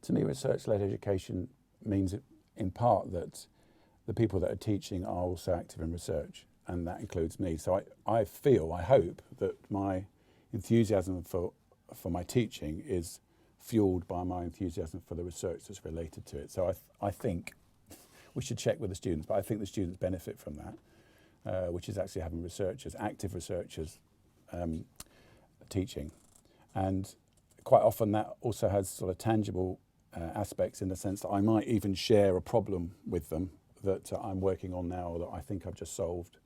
To me, research-led education means in part that the people that are teaching are also active in research, and that includes me. So I hope that my enthusiasm for my teaching is fueled by my enthusiasm for the research that's related to it. So I think we should check with the students, but I think the students benefit from that, which is actually having researchers, active researchers, teaching. And quite often that also has sort of tangible aspects, in the sense that I might even share a problem with them that I'm working on now, or that I think I've just solved,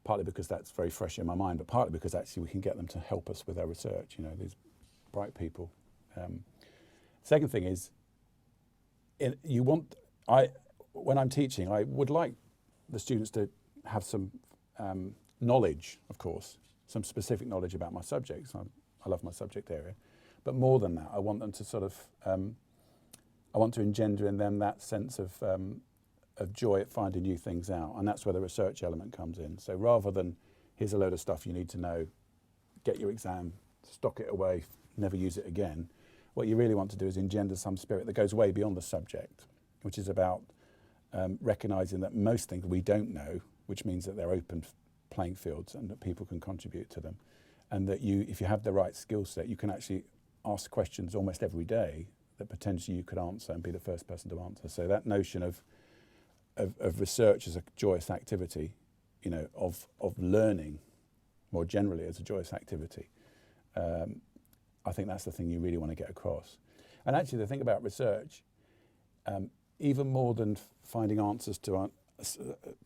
partly because that's very fresh in my mind, but partly because actually we can get them to help us with our research, these bright people. Second thing is, when I'm teaching, I would like the students to have some knowledge, of course, some specific knowledge about my subjects. I love my subject area. But more than that, I want them to sort of, I want to engender in them that sense of joy at finding new things out. And that's where the research element comes in. So rather than, here's a load of stuff you need to know, get your exam, stock it away, never use it again, what you really want to do is engender some spirit that goes way beyond the subject, which is about recognizing that most things we don't know, which means that they're open playing fields and that people can contribute to them. And that if you have the right skill set, you can actually ask questions almost every day that potentially you could answer and be the first person to answer. So that notion of research as a joyous activity, of learning more generally as a joyous activity, I think that's the thing you really want to get across. And actually the thing about research, even more than finding answers to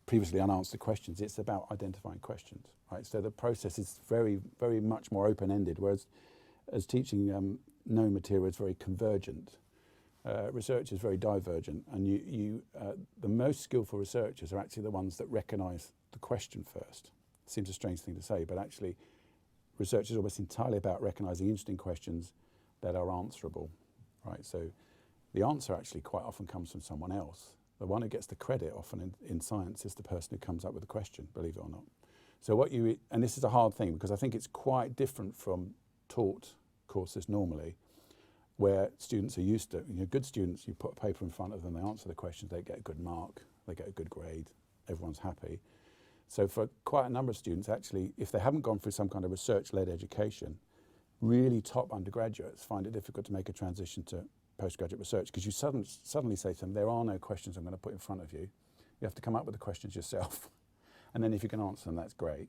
previously unanswered questions, it's about identifying questions, right? So the process is very, very much more open-ended, whereas as teaching known material is very convergent. Research is very divergent, and the most skillful researchers are actually the ones that recognise the question first. Seems a strange thing to say, but actually research is almost entirely about recognising interesting questions that are answerable, right? So the answer actually quite often comes from someone else. The one who gets the credit often in science is the person who comes up with the question, believe it or not. So and this is a hard thing, because I think it's quite different from taught courses normally, where students are used to, good students, you put a paper in front of them, they answer the questions, they get a good mark, they get a good grade, everyone's happy. So for quite a number of students, actually, if they haven't gone through some kind of research-led education, really top undergraduates find it difficult to make a transition to postgraduate research, because you suddenly say to them, there are no questions I'm going to put in front of you. You have to come up with the questions yourself. And then if you can answer them, that's great.